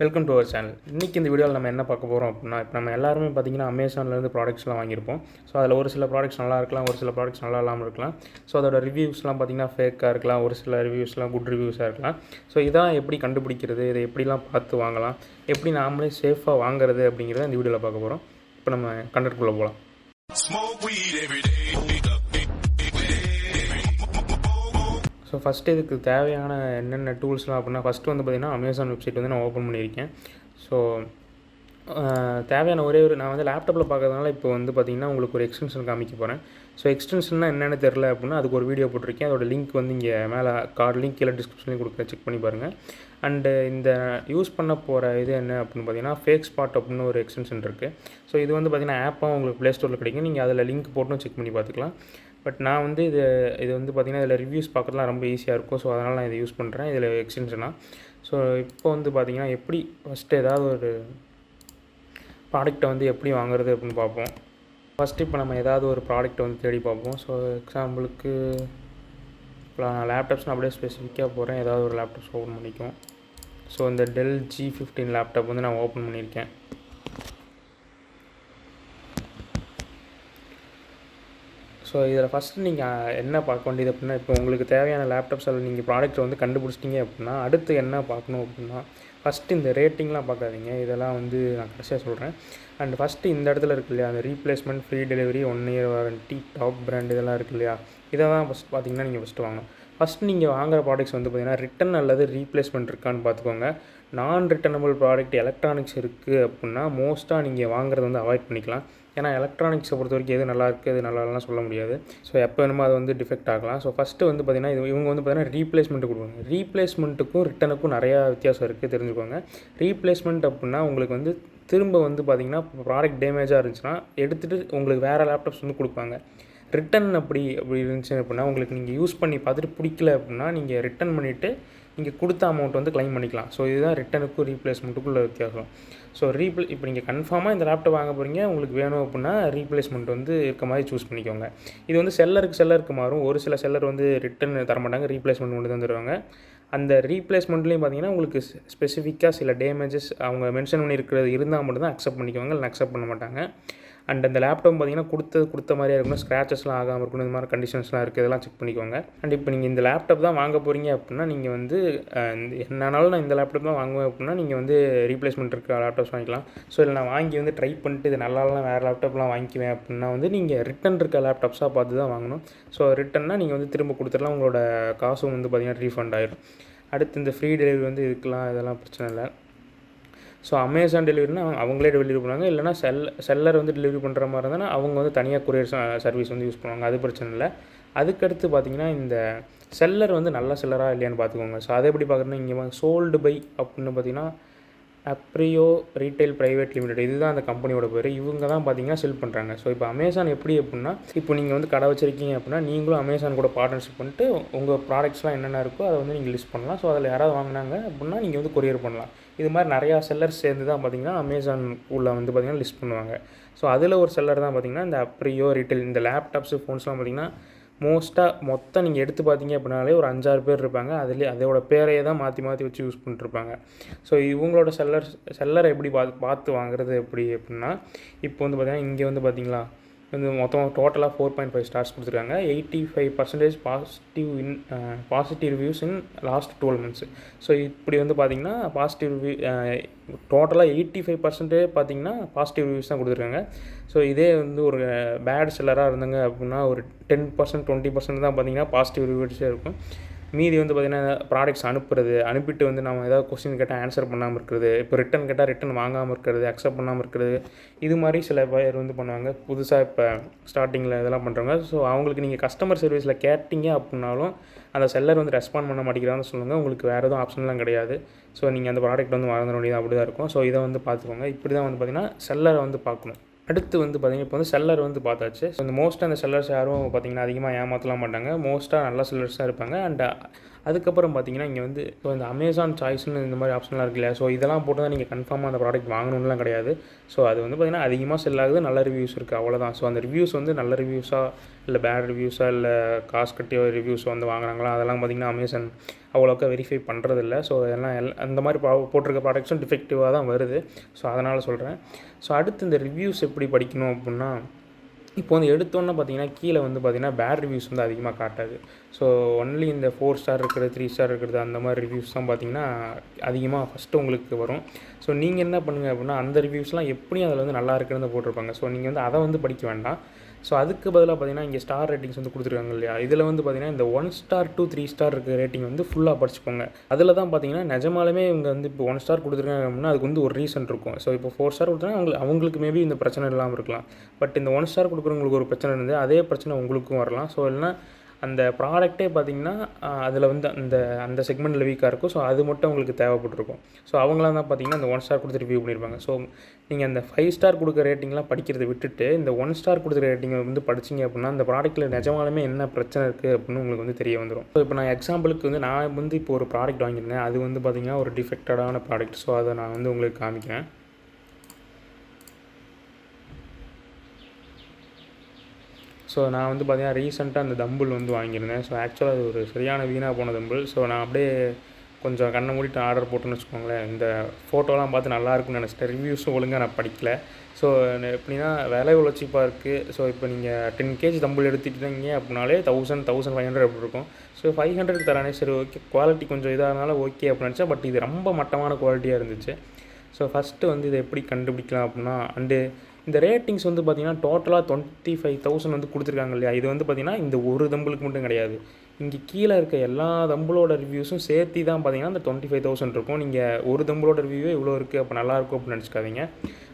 Welcome to our channel. இன்றைக்கி இந்த வீடியோவில் நம்ம என்ன பார்க்க போகிறோம் அப்படின்னா, இப்போ நம்ம எல்லாருமே பார்த்திங்கன்னா அமேசான்லேருந்து ப்ராடக்ட்ஸ்லாம் வாங்கியிருப்போம். ஸோ அதில் ஒரு சில ப்ராடக்ட்ஸ் நல்லா இருக்கலாம், ஒரு சில ப்ராடக்ட்ஸ் நல்லா இல்லாமல் இருக்கலாம். ஸோ அதோட ரிவ்யூஸ்லாம் பார்த்திங்கன்னா ஃபேக்காக இருக்கலாம், ஒரு சில ரிவ்யூஸ்லாம் குட் ரிவ்யூஸாக இருக்கலாம். ஸோ இதான் எப்படி கண்டுபிடிக்கிறது, இதை எப்படிலாம் பார்த்து வாங்கலாம், எப்படி நாமளே சேஃபாக வாங்குறது அப்படிங்கிறத இந்த வீடியோவில் பார்க்க போகிறோம். இப்போ நம்ம கண்டென்ட்குள்ளே போகலாம். ஸோ ஃபஸ்ட்டு இதுக்கு தேவையான என்னென்ன டூல்ஸ்லாம் அப்படின்னா, ஃபஸ்ட்டு வந்து பார்த்திங்கன்னா அமேசான் வெப்சைட் வந்து நான் ஓப்பன் பண்ணியிருக்கேன். ஸோ தேவையான நான் வந்து லேப்டாப்பில் பார்க்கறதுனால இப்போ வந்து பார்த்திங்கன்னா உங்களுக்கு ஒரு எக்ஸ்டென்ஷன் காமிக்க போகிறேன். ஸோ எக்ஸ்டென்ஷன்னா என்னென்னு தெரில அப்படின்னா அதுக்கு ஒரு வீடியோ போட்டிருக்கேன். அதோட லிங்க் வந்து இங்கே மேலே லிங்க் கீழே டிஸ்கிரிப்ஷன்லேயும் கொடுக்குறேன், செக் பண்ணி பாருங்கள். அண்டு இந்த யூஸ் பண்ண போகிற இது என்ன அப்படின்னு பார்த்தீங்கன்னா ஃபேக் ஸ்பாட் அப்படின்னு ஒரு எக்ஸ்டென்ஷன் இருக்குது. ஸோ இது வந்து பார்த்திங்கன்னா ஆப்பாக உங்களுக்கு ப்ளே ஸ்டோரில் கிடைக்கும். நீங்கள் அதில் லிங்க் போட்டும் செக் பண்ணி பார்த்துக்கலாம். பட் நான் வந்து இது வந்து பார்த்திங்கன்னா இதில் ரிவ்யூஸ் பார்க்குறதுலாம் ரொம்ப ஈஸியாக இருக்கும். ஸோ அதனால் நான் இதை யூஸ் பண்ணுறேன் இதில் எக்ஸ்டென்ஷனாக. ஸோ இப்போ வந்து பார்த்திங்கன்னா எப்படி ஃபஸ்ட்டு ஏதாவது ஒரு ப்ராடக்ட்டை வந்து எப்படி வாங்குறது அப்படின்னு பார்ப்போம். ஃபஸ்ட்டு இப்போ நம்ம ஏதாவது ஒரு ப்ராடக்ட்டை வந்து தேடி பார்ப்போம். ஸோ எக்ஸாம்பிளுக்கு இப்போ நான் லேப்டாப்ஸ் நான் அப்படியே ஸ்பெசிஃபிக்காக போகிறேன். ஏதாவது ஒரு லேப்டாப்ஸ் ஓப்பன் பண்ணிக்கும். ஸோ இந்த டெல் G15 லேப்டாப் வந்து நான் ஓப்பன் பண்ணியிருக்கேன். ஸோ இதில் ஃபஸ்ட்டு நீங்கள் என்ன பார்க்க வேண்டியது அப்படின்னா, இப்போ உங்களுக்கு தேவையான லேப்டாப்ஸ் அதில் நீங்கள் ப்ராடக்ட்டை வந்து கண்டுபிடிச்சிட்டிங்க அப்படின்னா அடுத்து என்ன பார்க்கணும் அப்படின்னா, ஃபஸ்ட்டு இந்த ரேட்டிங்லாம் பார்க்காதீங்க. இதெல்லாம் வந்து நான் கடைசியாக சொல்கிறேன். அண்ட் ஃபஸ்ட்டு இந்த இடத்துல இருக்கு இல்லையா, அந்த replacement, free delivery, 1 year warranty, top brand இதெல்லாம் இருக்குது இல்லையா, இதை தான் ஃபஸ்ட் பார்த்தீங்கன்னா நீங்கள் ஃபஸ்ட்டு வாங்கணும். ஃபஸ்ட் நீங்கள் வாங்குகிற ப்ராடக்ட்ஸ் வந்து பார்த்திங்கன்னா ரிட்டன் அல்லது ரீப்ளேஸ்மெண்ட் இருக்கான்னு பார்த்துக்கோங்க. நான் ரிட்டர்னபிள் ப்ராடக்ட் எலக்ட்ரானிக்ஸ் இருக்குது அப்படின்னா மோஸ்ட்டாக நீங்கள் வாங்குறது வந்து அவாய்ட் பண்ணிக்கலாம். ஏன்னா எலக்ட்ரானிக்ஸை பொறுத்த வரைக்கும் எது நல்லா இருக்குது எது நல்லா இல்லைனா சொல்ல முடியாது. ஸோ எப்போ வேணுமோ அது வந்து டிஃபெக்ட் ஆகலாம். ஸோ ஃபஸ்ட்டு வந்து பார்த்திங்கன்னா இவங்க வந்து பார்த்திங்கன்னா ரீப்ளேஸ்மெண்ட்டு கொடுப்பாங்க. ரீப்ளேஸ்மெண்ட்டுக்கும் ரிட்டனுக்கும் நிறையா வித்தியாசம் இருக்குது, தெரிஞ்சுக்கோங்க. ரீப்ளேஸ்மெண்ட் அப்படின்னா உங்களுக்கு வந்து திரும்ப வந்து பார்த்திங்கன்னா ப்ராடக்ட் டேமேஜாக இருந்துச்சுன்னா எடுத்துகிட்டு உங்களுக்கு வேறு லேப்டாப்ஸ் வந்து கொடுப்பாங்க. ரிட்டன் அப்படி இருந்துச்சு அப்படின்னா உங்களுக்கு நீங்கள் யூஸ் பண்ணி பார்த்துட்டு பிடிக்கல அப்படின்னா நீங்கள் ரிட்டன் பண்ணிவிட்டு நீங்கள் கொடுத்த அமௌண்ட் வந்து க்ளைம் பண்ணிக்கலாம். ஸோ இதுதான் ரிட்டனுக்கும் ரீப்ளேஸ்மெண்ட்டுக்குள்ள வித்தியாசம். ஸோ இப்போ நீங்கள் கன்ஃபார்மாக இந்த லேப்டாப் வாங்க போகிறீங்க, உங்களுக்கு வேணும் அப்படின்னா ரீப்ளேஸ்மெண்ட் வந்து இருக்க மாதிரி சூஸ் பண்ணிக்கோங்க. இது வந்து செல்லருக்கு மாறும். ஒரு சில செல்லர் வந்து ரிட்டன் தரமாட்டாங்க, ரீப்ளேஸ்மெண்ட் மட்டும் தான் தருவாங்க. அந்த ரீப்ளேஸ்மெண்ட்லேயும் பார்த்திங்கன்னா உங்களுக்கு ஸ்பெசிஃபிக்காக சில டேமேஜஸ் அவங்க மென்ஷன் பண்ணியிருக்கிறது இருந்தால் மட்டும்தான் அக்செப்ட் பண்ணிக்குவாங்க, இல்லை அக்செப்ட் பண்ண மாட்டாங்க. அண்ட் அந்த லேப்டாப் பார்த்திங்கன்னா கொடுத்த மாதிரியே இருக்கணும், ஸ்க்ராச்சஸ்லாம் ஆகாமல் இருக்கணும், இந்த மாதிரி கண்டிஷன்ஸ்லாம் இருக்குது, இதெல்லாம் செக் பண்ணிக்கோங்க. அண்ட் இப்போ நீங்கள் இந்த லேப்டாப் தான் வாங்க போகிறீங்க அப்படின்னா நீங்கள் வந்து என்னாலும் நான் இந்த லேப்டாப் தான் வாங்குவேன் அப்படின்னா நீங்கள் வந்து ரீப்ளேஸ்மெண்ட் இருக்க லேப்டாப்ஸ் வாங்கிக்கலாம். ஸோ இல்லை நான் வாங்கி வந்து ட்ரை பண்ணிட்டு இது நல்லாலாம் வேறு லேப்டாப்லாம் வாங்கிக்குவேன் அப்படின்னா வந்து நீங்கள் ரிட்டன் இருக்க லேப்டாப்ஸாக பார்த்து தான் வாங்கணும். ஸோ ரிட்டன்னா நீங்கள் வந்து திரும்ப கொடுத்துடலாம், உங்களோட காசும் வந்து பார்த்திங்கன்னா ரீஃபண்ட் ஆகிடும். அடுத்து இந்த ஃப்ரீ டெலிவரி வந்து இதுக்கெலாம் இதெல்லாம் பிரச்சனை இல்லை. ஸோ அமேசான் டெலிவரினா அவங்களே டெலிவரி பண்ணுவாங்க, இல்லைனா செல்லர் வந்து டெலிவரி பண்ணுற மாதிரி இருந்தால் அவங்க வந்து தனியாக கொரியர் சர்வீஸ் வந்து யூஸ் பண்ணுவாங்க, அது பிரச்சனை இல்லை. அதுக்கடுத்து பார்த்திங்கன்னா இந்த செல்லர் வந்து நல்ல செல்லராக இல்லையான்னு பார்த்துக்கோங்க. ஸோ அதை எப்படி பார்க்குறதுனா இங்கே சோல்டு பை அப்படின்னு பார்த்திங்கன்னா அப்ரியோ ரீட்டைல் ப்ரைவேட் லிமிடெட், இதுதான் அந்த கம்பெனியோட பேர். இவங்க தான் பார்த்திங்கன்னா செல் பண்ணுறாங்க. ஸோ இப்போ அமேசான் எப்படி அப்படின்னா, இப்போ நீங்கள் வந்து கடை வச்சுருக்கீங்க அப்படின்னா நீங்களும் அமேசான் கூட பார்ட்னர்ஷிப் பண்ணிட்டு உங்கள் ப்ராடக்ட்ஸ்லாம் என்னென்ன இருக்கோ அதை வந்து நீங்கள் லிஸ்ட் பண்ணலாம். ஸோ அதில் யாராவது வாங்கினாங்க அப்படின்னா நீங்கள் வந்து கொரியர் பண்ணலாம். இது மாதிரி நிறையா செல்லர்ஸ் சேர்ந்து தான் பார்த்திங்கன்னா அமேசான் உள்ள வந்து பார்த்திங்கன்னா லிஸ்ட் பண்ணுவாங்க. ஸோ அதில் ஒரு செல்லர் தான் பார்த்திங்கன்னா இந்த அப்ரியோ ரீட்டைல். இந்த லேப்டாப்ஸு ஃபோன்ஸ்லாம் பார்த்திங்கன்னா மொத்தம் நீங்கள் எடுத்து பார்த்தீங்க அப்படின்னாலே ஒரு 5-6 பேர் இருப்பாங்க. அதோட பேரையே தான் மாற்றி வச்சு யூஸ் பண்ணிட்டுருப்பாங்க. ஸோ இவங்களோட செல்லரை எப்படி பார்த்து வாங்குறது எப்படி அப்படின்னா, இப்போ வந்து பார்த்திங்கன்னா இங்கே வந்து பார்த்திங்களா வந்து மொத்தம் டோட்டலாக 4.5 ஸ்டார்ஸ் கொடுத்துருக்காங்க. 85% positive reviews in last 12 months. So இப்படி வந்து பார்த்திங்கன்னா பாசிட்டிவ் ரிவ்யூ டோட்டலாக 85% பார்த்திங்கன்னா பாசிட்டிவ் ரிவ்யூஸ் தான் கொடுத்துருக்காங்க. ஸோ இதே வந்து ஒரு பேட் செல்லராக இருந்தாங்க அப்படின்னா ஒரு 10% 20% தான் பார்த்திங்கன்னா பாசிட்டிவ் ரிவ்யூஸே இருக்கும். மீதி வந்து பார்த்திங்கன்னா ப்ராடக்ட்ஸ் அனுப்பிட்டு வந்து நம்ம ஏதாவது கொஸ்டின் கேட்டால் ஆன்சர் பண்ணாமல் இருக்கிறது, இப்போ ரிட்டன் கேட்டால் ரிட்டன் வாங்காமல் இருக்கிறது, அக்செப்ட் பண்ணாமல் இருக்கிறது, இது மாதிரி சில பேர் வந்து பண்ணுவாங்க புதுசாக இப்போ ஸ்டார்டிங்கில் இதெல்லாம் பண்ணுறவங்க. ஸோ அவங்களுக்கு நீங்கள் கஸ்டமர் சர்வீஸில் கேட்டிங்க அப்படின்னாலும் அந்த செல்லர் வந்து ரெஸ்பாண்ட் பண்ண மாட்டேங்கிறான்னு சொல்லுங்கள். உங்களுக்கு வேறு எதுவும் ஆப்ஷன்லாம் கிடையாது. ஸோ நீங்கள் அந்த ப்ராடக்ட் வந்து வாங்க வேண்டியது அப்படி தான் இருக்கும். ஸோ இதை வந்து பார்த்துக்கோங்க. இப்படி தான் வந்து பார்த்திங்கன்னா செல்லரை வந்து பார்க்கணும். அடுத்து வந்து பார்த்திங்கன்னா இப்போ வந்து செல்லர் வந்து பார்த்தாச்சு. ஸோ இந்த மோஸ்ட்டாக அந்த செல்லர்ஸ் யாரும் பார்த்திங்கன்னா அதிகமாக ஏமாற்றலாம் மாட்டாங்க. மோஸ்ட்டாக நல்ல செல்லர்ஸ் தான் இருப்பாங்க. அண்ட் அதுக்கப்புறம் பார்த்தீங்கன்னா இங்கே வந்து ஸோ இந்த அமேசான் சாய்ஸ்னு இந்த மாதிரி ஆப்ஷன்லாம் இருக்கு இல்லையா, ஸோ இதெல்லாம் போட்டு தான் நீங்கள் கன்ஃபார்மாக அந்த ப்ராடக்ட் வாங்கணும்லாம் கிடையாது. ஸோ அது வந்து பார்த்திங்கன்னா அதிகமாக செல் ஆகுது, நல்ல ரிவ்யூஸ் இருக்குது, அவ்வளோதான். ஸோ அந்த ரிவ்யூஸ் வந்து நல்ல ரிவ்யூஸாக இல்லை பேட் ரிவ்யூஸாக இல்லை காசு கட்டிய ரிவ்யூஸ் வந்து வாங்குறாங்களா, அதெல்லாம் பார்த்திங்கன்னா அமேசான் அவ்வளோக்கா வெரிஃபை பண்ணுறதில்ல. ஸோ எல்லாம் அந்த மாதிரி போட்டிருக்க ப்ராடக்ட்ஸும் டிஃபெக்டிவாக தான் வருது. ஸோ அதனால் சொல்கிறேன். ஸோ அடுத்து இந்த ரிவ்யூஸ் எப்படி படிக்கணும் அப்படின்னா, இப்போ வந்து எடுத்தோன்னே பார்த்தீங்கன்னா கீழே வந்து பார்த்தீங்கன்னா பேட் ரிவ்யூஸ் வந்து அதிகமாக காட்டாது. ஸோ ஒன்லி இந்த 4 ஸ்டார் இருக்கிறது, 3 ஸ்டார் இருக்கிறது அந்த மாதிரி ரிவ்யூஸ் தான் பார்த்தீங்கன்னா அதிகமாக ஃபஸ்ட்டு உங்களுக்கு வரும். ஸோ நீங்கள் என்ன பண்ணுங்கள் அப்படின்னா, அந்த ரிவ்யூஸ்லாம் எப்படியும் அதில் வந்து நல்லா இருக்குன்னு போட்டிருப்பாங்க. ஸோ நீங்கள் வந்து அதை வந்து படிக்க வேண்டாம். ஸோ அதுக்கு பதிலாக பார்த்தீங்கன்னா இங்கே ஸ்டார் ரேட்டிங்ஸ் வந்து கொடுத்துருக்காங்க இல்லையா, இதில் வந்து பார்த்தீங்கன்னா இந்த 1 ஸ்டார் to 3 ஸ்டார் இருக்க ரேட்டிங் வந்து ஃபுல்லாக படிச்சுக்கோங்க. அதில் தான் பார்த்தீங்கன்னா நிஜமாலுமே இவங்க வந்து இப்போ 1 ஸ்டார் கொடுத்துருக்காங்க அப்படின்னா அதுக்கு வந்து ஒரு ரீசன் இருக்கும். ஸோ இப்போ 4 ஸ்டார் கொடுத்தாங்கன்னா அவங்களுக்கு மேபி இந்த பிரச்சனை இல்லாமல் இருக்கலாம். பட் இந்த 1 ஸ்டார் கொடுக்குறவங்களுக்கு ஒரு பிரச்சனை இருந்து அதே பிரச்சனை உங்களுக்கும் வரலாம். ஸோ இல்லைனா அந்த ப்ராடக்ட்டே பார்த்திங்கன்னா அதில் வந்து அந்த அந்த செக்மெண்ட்டில் வீக்காக இருக்கும். ஸோ அது மட்டும் உங்களுக்கு தேவைப்பட்டிருக்கும். ஸோ அவங்களாம் தான் பார்த்திங்கன்னா இந்த 1 ஸ்டார் கொடுத்து ரிவ்யூ பண்ணியிருப்பாங்க. ஸோ நீங்கள் அந்த 5 ஸ்டார் கொடுக்குற ரேட்டிங்லாம் படிக்கிறத விட்டுட்டு இந்த 1 ஸ்டார் கொடுக்குற ரேட்டிங்கை வந்து படிச்சிங்க அப்படின்னா அந்த ப்ராடக்ட்டில் நிஜமாலுமே என்ன பிரச்சனை இருக்குது அப்படின்னு உங்களுக்கு வந்து தெரிய வந்துடும். ஸோ இப்போ நான் எக்ஸாம்பிளுக்கு வந்து நான் வந்து இப்போ ஒரு ப்ராடக்ட் வாங்கியிருந்தேன். அது வந்து பார்த்திங்கன்னா ஒரு டிஃபெக்டடான ப்ராடக்ட். ஸோ அதை நான் வந்து உங்களுக்கு காமிக்கிறேன். ஸோ நான் வந்து பார்த்தீங்கன்னா ரீசெண்டாக அந்த தம்பிள் வந்து வாங்கியிருந்தேன். ஸோ ஆக்சுவலாக அது ஒரு சரியான வீணாக போன தம்பிள். ஸோ நான் அப்படியே கொஞ்சம் கண்ணை மூடிட்டு ஆர்டர் போட்டேன்னு வச்சுக்கோங்களேன். இந்த ஃபோட்டோலாம் பார்த்து நல்லாயிருக்குன்னு நினச்சிட்டேன். ரிவ்யூஸும் ஒழுங்காக நான் படிக்கல. ஸோ எப்படின்னா விலை இவ்வளோ சீப்பாக இருக்குது. ஸோ இப்போ நீங்கள் 10 kg தம்பிள் எடுத்துக்கிட்டீங்க அப்படின்னாலே 1500 அப்படி இருக்கும். ஸோ 500 தரானே, சரி ஓகே குவாலிட்டி கொஞ்சம் இதாக இருந்தாலும் ஓகே அப்படின்னு நினச்சேன். பட் இது ரொம்ப மட்டமான குவாலிட்டியாக இருந்துச்சு. ஸோ ஃபஸ்ட்டு வந்து இதை எப்படி கண்டுபிடிக்கலாம் அப்படின்னா, இந்த ரேட்டிங்ஸ் வந்து பார்த்திங்கன்னா டோட்டலாக 25,000 வந்து கொடுத்துருக்காங்க இல்லையா, இது வந்து பார்த்திங்கன்னா இந்த ஒரு தம்பிளுக்கு மட்டும் கிடையாது. இங்கே கீழே இருக்க எல்லா தம்பிளோட ரிவ்யூஸும் சேர்த்து தான் பார்த்திங்கன்னா இந்த 25,000 இருக்கும். நீங்கள் ஒரு தம்பிளோட ரிவ்யூவே இவ்வளோ இருக்குது அப்போ நல்லாயிருக்கும் அப்படின்னு நினச்சிக்காதீங்க.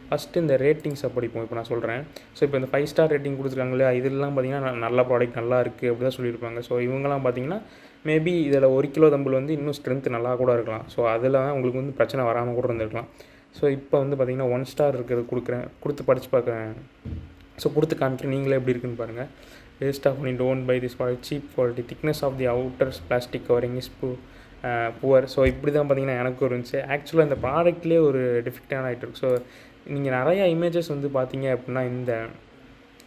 ஃபஸ்ட்டு இந்த ரேட்டிங்ஸை படிப்போம். இப்போ நான் சொல்கிறேன். ஸோ இப்போ இந்த 5 ஸ்டார் ரேட்டிங் கொடுத்துருக்காங்க இல்லையா, இதெல்லாம் பார்த்திங்கன்னா நல்ல ப்ராடக்ட் நல்லா இருக்குது அப்படி தான் சொல்லியிருப்பாங்க. ஸோ இவங்கெல்லாம் பார்த்திங்கன்னா மேபி இதில் 1 கிலோ தம்பிள் வந்து இன்னும் ஸ்ட்ரென்த் நல்லா கூட இருக்கலாம். ஸோ அதில் தான் உங்களுக்கு வந்து பிரச்சனை வராமல் கூட இருந்திருக்கலாம். ஸோ இப்போ வந்து பார்த்திங்கன்னா 1 ஸ்டார் இருக்கிறது கொடுத்து படித்து பார்க்குறேன். ஸோ கொடுத்து காமிக்கிறேன், நீங்களே எப்படி இருக்குன்னு பாருங்கள். Waste of money, don't buy this product, cheap quality, thickness of the outer plastic covering is poor. So இப்படி தான் பார்த்திங்கன்னா எனக்கு இருந்துச்சு. ஆக்சுவலாக இந்த ப்ராடக்ட்லேயே ஒரு டிஃபெக்டான ஆகிட்டு இருக்குது. ஸோ நீங்கள் நிறையா இமேஜஸ் வந்து பார்த்தீங்க அப்படின்னா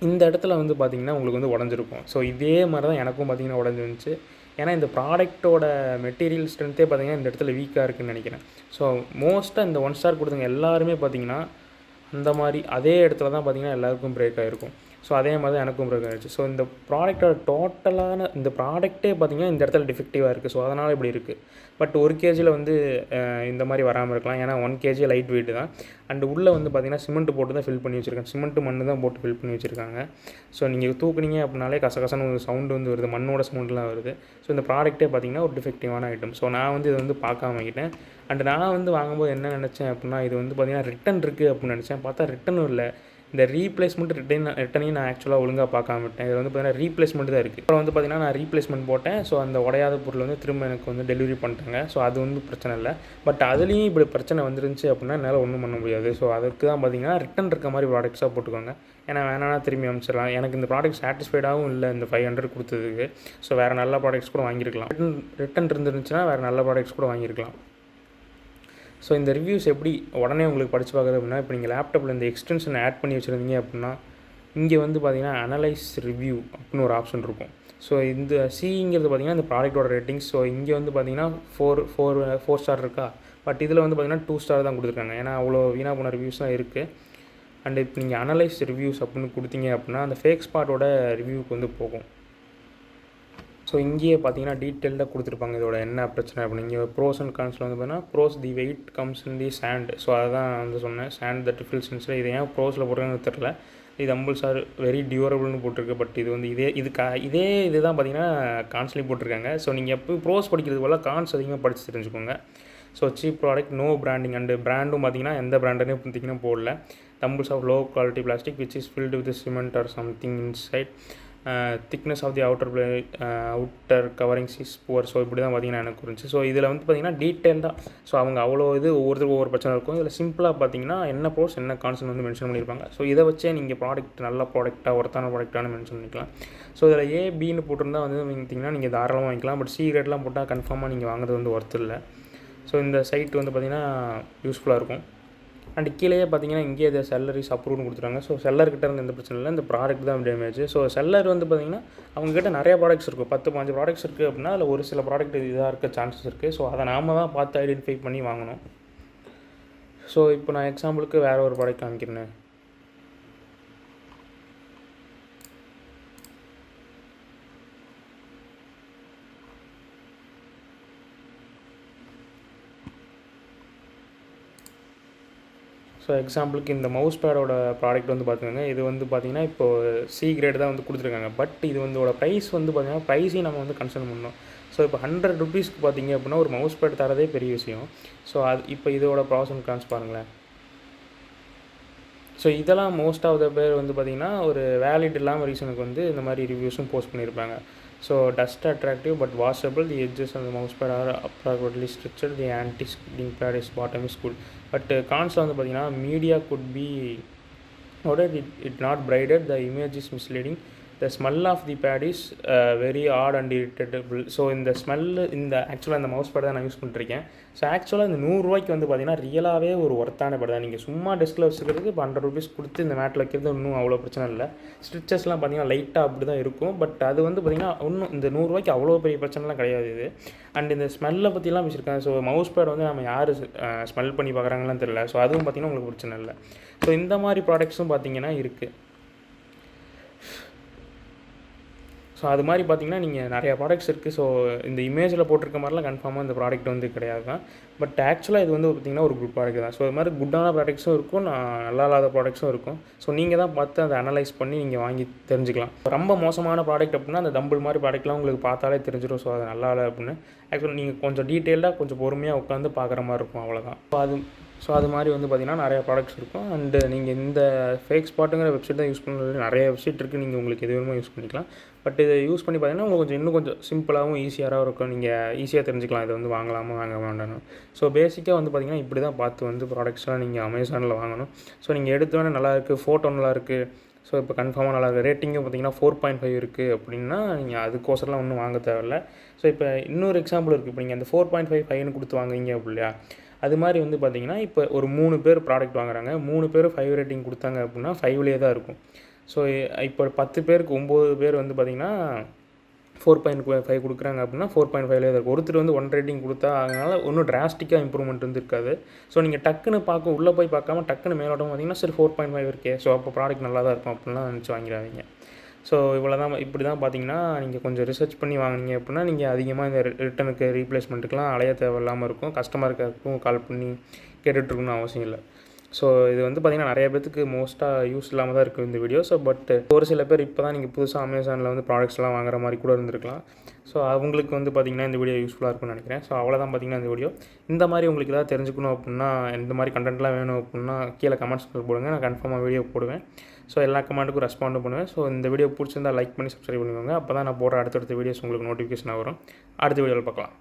இந்த இடத்துல வந்து பார்த்திங்கன்னா உங்களுக்கு வந்து உடஞ்சிருக்கும். ஸோ இதே மாதிரி தான் எனக்கும் பார்த்திங்கன்னா உடஞ்சிருந்துச்சு. ஏன்னா இந்த ப்ராடக்ட்டோட மெட்டீரியல் ஸ்ட்ரென்த்தே பார்த்திங்கன்னா இந்த இடத்துல வீக்காக இருக்குதுன்னு நினைக்கிறேன். ஸோ மோஸ்ட்டாக இந்த 1 ஸ்டார் கொடுத்தவங்க எல்லாருமே பார்த்திங்கன்னா அந்த மாதிரி அதே இடத்துல தான் பார்த்திங்கன்னா எல்லாருக்கும் பிரேக் ஆகிருக்கும். ஸோ அதே மாதிரி தான் எனக்கும் பிரேக் ஆகிடுச்சு. ஸோ இந்த ப்ராடக்ட்டோட டோட்டலான இந்த ப்ராடக்ட்டே பார்த்திங்கன்னா இந்த இடத்துல டிஃபெக்டிவாக இருக்குது. ஸோ அதனால் இப்படி இருக்குது. பட் 1 kgயில் வந்து இந்த மாதிரி வராமல் இருக்கலாம். ஏன்னா 1 kg லைட் வெயிட் தான். அண்டு உள்ளே வந்து பார்த்திங்கன்னா சிமெண்ட் போட்டு தான் ஃபில் பண்ணி வச்சுருக்காங்க. சிமெண்ட்டு மண்ணு தான் போட்டு ஃபில் பண்ணி வச்சுருக்காங்க. ஸோ நீங்கள் தூக்குனீங்க அப்படின்னாலே கசகசன்னு ஒரு சவுண்டு வந்து வருது, மண்ணோட சவுண்டுலாம் வருது. ஸோ இந்த ப்ராடக்ட்டே பார்த்திங்கன்னா ஒரு டிஃபெக்டிவான ஐட்டம். ஸோ நான் வந்து இதை வந்து பார்க்காம வாங்கிட்டேன். அண்டு நான் வந்து வாங்கும்போது என்ன நினச்சேன் அப்படின்னா, இது வந்து பார்த்திங்கன்னா ரிட்டன் இருக்குது அப்படின்னு நினச்சேன். பார்த்தா ரிட்டனும் இல்லை. இந்த ரீப்ளேஸ்மெண்ட் ரிட்டனையும் நான் ஆக்சுவலாக ஒழுங்காக பார்க்காம விட்டேன். இதில் வந்து பார்த்திங்கன்னா ரீப்ளேஸ்மெண்ட் தான் இருக்குது. அப்புறம் வந்து பார்த்திங்கன்னா நான் ரீப்ளேஸ்மெண்ட் போட்டேன். ஸோ அந்த உடையாத பொருள் வந்து திரும்ப எனக்கு வந்து டெலிவரி பண்ணிட்டாங்க. ஸோ அது வந்து பிரச்சனை இல்லை. பட் அதுலேயும் இப்படி பிரச்சனை வந்துருந்துச்சு அப்படின்னா என்னால் ஒன்றும் பண்ண முடியாது. ஸோ அதுக்கு தான் பார்த்திங்கன்னா ரிட்டன் இருக்க மாதிரி ப்ராடக்ட்ஸாக போட்டுக்கோங்க. ஏன்னா வேணான்னா திரும்பி அனுப்பிச்சிடலாம். எனக்கு இந்த ப்ராடக்ட் சாட்டிஸ்ஃபைடாகவும் இல்லை இந்த 500 கொடுத்ததுக்கு. ஸோ வேறு நல்ல ப்ராடக்ட்ஸ் கூட வாங்கியிருக்கலாம். ரிட்டன் இருந்துருந்துச்சுன்னா வேறு நல்ல ப்ராடக்ட்ஸ் கூட வாங்கியிருக்கலாம். ஸோ இந்த ரிவ்யூஸ் எப்படி உடனே உங்களுக்கு படித்து பார்க்குறது அப்படின்னா, இப்போ நீங்கள் லேப்டாப்பில் இந்த எக்ஸ்டென்ஷன் ஆட் பண்ணி வச்சுருந்தீங்க அப்படின்னா, இங்கே வந்து பார்த்திங்கன்னா அனலைஸ் ரிவ்யூ அப்படின்னு ஒரு ஆப்ஷன் இருக்கும். ஸோ இந்த சிங்கிறது பார்த்திங்கன்னா இந்த ப்ராடக்ட்டோட ரேட்டிங்ஸ். ஸோ இங்கே வந்து பார்த்திங்கன்னா 4 ஸ்டார் இருக்கா. பட் இதில் வந்து பார்த்திங்கன்னா 2 ஸ்டார் தான் கொடுத்துருக்காங்க. ஏன்னா அவ்வளோ வீணாக போன ரிவ்யூஸ் தான் இருக்குது. அண்ட் இப்போ நீங்கள் அனலைஸ் ரிவ்யூஸ் அப்படின்னு கொடுத்தீங்க அப்படின்னா அந்த ஃபேக் ஸ்பாட்டோட ரிவ்யூக்கு வந்து போகும். ஸோ இங்கேயே பார்த்தீங்கன்னா டீட்டெயில்டாக கொடுத்துருப்பாங்க இதோட என்ன பிரச்சனை அப்படின்னு. இங்கே ப்ரோஸ் அண்ட் கான்ஸில் வந்து பார்த்தீங்கன்னா bros the weight comes in the sand. So அதுதான் வந்து சொன்னேன், சாண்ட் தட் ஃபில்ஸ் இன்ஸில். இது ஏன் ப்ரோஸில் போடுறதுன்னு தெரில. இது அம்புல்ஸ் ஆர் வெரி டியூரபிள்னு போட்டிருக்கு. பட் இது வந்து இதே இதுதான் பார்த்தீங்கன்னா கான்ஸ்லேயும் போட்டிருக்காங்க. ஸோ நீங்கள் எப்போ ப்ரோஸ் படிக்கிறது போல் கான்ஸ் அதிகமாக படித்து தெரிஞ்சுக்கோங்க. So cheap product, no branding. And பிராண்டும் பார்த்தீங்கன்னா எந்த பிராண்டுன்னு பார்த்தீங்கன்னா போடல. Dumbbells of low quality plastic which is filled with cement or something inside. Thickness of the outer coverings is poor. So இப்படி தான் பார்த்தீங்கன்னா எனக்கு புரிஞ்சு. ஸோ இதில் வந்து பார்த்திங்கன்னா டீட்டெயில்டாக ஸோ அவங்க அவ்வளோ ஒவ்வொருத்தருக்கும் ஒவ்வொரு பிரச்சனை இருக்கும். இதில் சிம்பிளாக பார்த்தீங்கன்னா என்ன ப்ரோஸ் என்ன கான்செப்ட் வந்து மென்ஷன் பண்ணியிருப்பாங்க. ஸோ இதை வச்சே நீங்கள் ப்ராடக்ட் நல்ல ப்ராடக்டாக ஒருத்தான ப்ராடக்டானு மென்ஷன் பண்ணிக்கலாம். ஸோ இதில் ஏபின்னு போட்டிருந்தா வந்து பார்த்தீங்கன்னா நீங்கள் தாராளமாக வாங்கிக்கலாம். பட் சி கிரேட்லாம் போட்டால் கன்ஃபார்மாக நீங்கள் வாங்குறது வந்து ஒர்த் இல்லை. ஸோ இந்த சைட் வந்து பார்த்திங்கன்னா யூஸ்ஃபுல்லாக இருக்கும். அண்ட் கீழேயே பார்த்தீங்கன்னா இங்கே இதை செல்லரிஸ் அப்ரூவ்னு கொடுத்துருவாங்க. ஸோ செல்லர்கிட்ட இருந்து எந்த பிரச்சனை இல்லை, இந்த ப்ராடக்ட் தான் டேமேஜ். ஸோ செல்லர் வந்து பார்த்திங்கன்னா அவங்ககிட்ட நிறைய ப்ராடக்ட்ஸ் இருக்கும், 10-15 ப்ராடக்ட்ஸ் இருக்குது அப்படின்னா அதில் ஒரு சில ப்ராடக்ட் இதாக இருக்க சான்சஸ் இருக்குது. ஸோ அதை நாம தான் பார்த்து ஐடென்டிஃபை பண்ணி வாங்கணும். ஸோ இப்போ நான் எக்ஸாம்பிளுக்கு வேறு ஒரு ப்ராடக்ட் காமிக்கிறேன். ஸோ எக்ஸாம்பிளுக்கு இந்த மவுஸ் பேடோட ப்ராடக்ட் வந்து பார்த்துக்கோங்க. இது வந்து பார்த்திங்கன்னா இப்போது சி கிரேட் தான் வந்து கொடுத்துருக்காங்க. பட் இது வந்து ப்ரைஸ் வந்து பார்த்திங்கன்னா ப்ரைஸையும் நம்ம வந்து கன்சர்ன் பண்ணணும். ஸோ இப்போ 100 ருபீஸ்க்கு பார்த்திங்க அப்படின்னா ஒரு மவுஸ் பேட் தரதே பெரிய விஷயம். ஸோ அது இப்போ இதோட ப்ராஸ் அண்ட் கான்ஸ் பாருங்களேன். ஸோ இதெல்லாம் மோஸ்ட் ஆஃப் த பேர் வந்து பார்த்திங்கன்னா ஒரு வேலிட் இல்லாமல் ரீசனுக்கு வந்து இந்த மாதிரி ரிவ்யூஸும் போஸ்ட் பண்ணியிருப்பாங்க. So dust attractive but washable, the edges அந்த mouse pad are approximately structured, the anti skidding pad is bottom is good. But கான்ஸில் வந்து பார்த்திங்கன்னா media good be it not braided, the image is misleading, the smell of the pad is very odd and irritable. So இந்த smell இந்த ஆக்சுவலாக இந்த mouse bad தான் நான் use பண்ணிட்டுருக்கேன். ஸோ ஆக்சுவலாக இந்த 100 ரூபாய்க்கு வந்து பார்த்திங்கன்னா ரியலாகவே ஒரு ஒர்த்தான பேட் தான். நீங்கள் சும்மா டெஸ்கில் வச்சுக்கிறதுக்கு இப்போ 100 ருபீஸ் கொடுத்து இந்த மேட்டில் வைக்கிறது இன்னும் அவ்வளோ பிரச்சனை இல்லை. ஸ்டிச்சஸ்லாம் பார்த்திங்கன்னா லைட்டாக அப்படி தான் இருக்கும். பட் அது வந்து பார்த்திங்கன்னா இன்னும் இந்த 100 ரூபாய்க்கு அவ்வளோ பெரிய பிரச்சனைலாம் கிடையாது இது. அண்ட் இந்த ஸ்மெல்லை பற்றிலாம் வச்சுருக்காங்க. ஸோ மவுஸ் பேட் வந்து நம்ம யார் ஸ்மெல் பண்ணி பார்க்குறாங்களான்னு தெரியல. ஸோ அதுவும் பார்த்திங்கன்னா உங்களுக்கு பிரச்சனை இல்லை. ஸோ இந்த மாதிரி ப்ராடக்ட்ஸும் பார்த்திங்கன்னா இருக்குது. ஸோ அது மாதிரி பார்த்திங்கன்னா நீங்கள் நிறையா ப்ராடக்ட்ஸ் இருக்குது. ஸோ இந்த இமேஜில் போட்டிருக்க மாதிரிலாம் கன்ஃபார்மாக இந்த ப்ராடக்ட் வந்து கிடையாது தான். பட் ஆக்சுவலாக இது வந்து பார்த்திங்கன்னா ஒரு குட் ப்ராடக்ட் தான். ஸோ இது மாதிரி குட்டான ப்ராடக்ட்ஸும் இருக்கும், நல்லா இல்லாத ப்ராடக்ட்ஸும் இருக்கும். ஸோ நீங்கள் தான் பார்த்து அதை அனலைஸ் பண்ணி நீங்கள் வாங்கி தெரிஞ்சுக்கலாம். ரொம்ப மோசமான ப்ராடக்ட் அப்படின்னா அந்த டம்பிள் மாதிரி ப்ராடக்ட்லாம் உங்களுக்கு பார்த்தாலே தெரிஞ்சிடும். ஸோ அது நல்லா இல்லை அப்படின்னு. ஆக்சுவலாக நீங்கள் கொஞ்சம் டீட்டெயில்டாக கொஞ்சம் பொறுமையாக உட்காந்து பார்க்குற மாதிரி இருக்கும், அவ்வளோதான். ஸோ அது மாதிரி வந்து பார்த்திங்கன்னா நிறையா ப்ராடக்ட்ஸ் இருக்கும். அண்டு நீங்கள் இந்த ஃபேக் ஸ்பாட்டுங்கிற வெப்சைட் தான் யூஸ் பண்ணுறது. நிறைய வெப்சைட் இருக்குது, நீங்கள் உங்களுக்கு எது வேணுமோ யூஸ் பண்ணிக்கலாம். பட் இதை யூஸ் பண்ணி பார்த்தீங்கன்னா உங்களுக்கு இன்னும் கொஞ்சம் சிம்பிளாகவும் ஈஸியாகவும் இருக்கும். நீங்கள் ஈஸியாக தெரிஞ்சுக்கலாம் இதை வந்து வாங்கலாமா வாங்க வேண்டாம். ஸோ பேசிக்காக வந்து பார்த்திங்கன்னா இப்படி தான் பார்த்து வந்து ப்ராடக்ட்ஸ்லாம் நீங்கள் அமேசானில் வாங்கணும். ஸோ நீங்கள் எடுத்தோன்னே நல்லா இருக்குது, ஃபோட்டோ நல்லா இருக்குது, ஸோ இப்போ கன்ஃபார்மாக நல்லா இருக்குது, ரேட்டிங்கும் பார்த்திங்கன்னா 4.5 இருக்குது அப்படின்னா நீங்கள் அதுக்கோசரம்லாம் ஒன்றும் வாங்க தேவையில்ல. ஸோ இப்போ இன்னொரு எக்ஸாம்பிள் இருக்குது. இப்போ நீங்கள் அந்த 4.5 5ன்னு கொடுத்து வாங்குவீங்க அப்படி இல்லையா, அது மாதிரி வந்து பார்த்திங்கன்னா இப்போ ஒரு 3 பேர் ப்ராடக்ட் வாங்குறாங்க, 3 பேர் 5 ரேட்டிங் கொடுத்தாங்க அப்படின்னா 5லேயே தான் இருக்கும். ஸோ இப்போ 10 பேருக்கு 9 பேர் வந்து பார்த்திங்கன்னா 4.5 கொடுக்குறாங்க அப்படின்னா 4.5லேயே தான் இருக்கும். ஒருத்தர் வந்து 1 ரேட்டிங் கொடுத்தா அதனால் ஒன்றும் டிராஸ்டிக்காக இம்ப்ரூவ்மெண்ட் வந்து இருக்காது. ஸோ நீங்கள் டக்குன்னு உள்ளே போய் பார்க்காம டக்குன்னு மேலோட்டம் பார்த்திங்கன்னா சரி 4.5 இருக்கே, ஸோ அப்போ ப்ராடக்ட் நல்லா தான் இருக்கும் அப்படின்லாம் நினச்சி வாங்கிடாதீங்க. ஸோ இவ்வளோ தான். இப்படி தான் பார்த்திங்கன்னா நீங்கள் கொஞ்சம் ரிசர்ச் பண்ணி வாங்கினீங்க அப்படின்னா நீங்கள் அதிகமாக இந்த ரிட்டனுக்கு ரீப்ளேஸ்மெண்ட்டுக்கெலாம் அலைய தேவையில்லாமல் இருக்கும். கஸ்டமருக்கும் கால் பண்ணி கேட்டுட்ருக்கணும்னு அவசியம் இல்லை. ஸோ இது வந்து பார்த்திங்கன்னா நிறைய பேருக்கு மோஸ்ட்டாக யூஸ் இல்லாமல் தான் இருக்குது இந்த வீடியோ. ஸோ பட் ஒரு சில பேர் இப்போ தான் நீங்கள் புதுசாக அமேசானில் வந்து ப்ராடக்ட்ஸ்லாம் வாங்குற மாதிரி கூட இருந்திருக்கலாம். ஸோ அவங்களுக்கு வந்து பார்த்திங்கன்னா இந்த வீடியோ யூஸ்ஃபுல்லாக இருக்கும்னு நினைக்கிறேன். ஸோ அவ்வளோதான் பார்த்திங்கன்னா இந்த வீடியோ. இந்த மாதிரி உங்களுக்கு ஏதாவது தெரிஞ்சுக்கணும் அப்படின்னா, இந்த மாதிரி கண்டென்ட்லாம் வேணும் அப்படின்னா கீழே கமெண்ட்ஸ் போடுங்க, நான் கன்ஃபார்மாக வீடியோ போடுவேன். ஸோ எல்லா கமெண்ட்டுக்கும் ரெஸ்பாண்டும் பண்ணுவேன். ஸோ இந்த வீடியோ பிடிச்சிருந்தால் லைக் பண்ணி சப்ஸ்கிரைப் பண்ணிக்கோங்க. அப்போ தான் நான் போடுற அடுத்தடுத்த வீடியோஸ் உங்களுக்கு நோட்டிஃபிகேஷன் வரும். அடுத்த வீடியோவில் பார்க்கலாம்.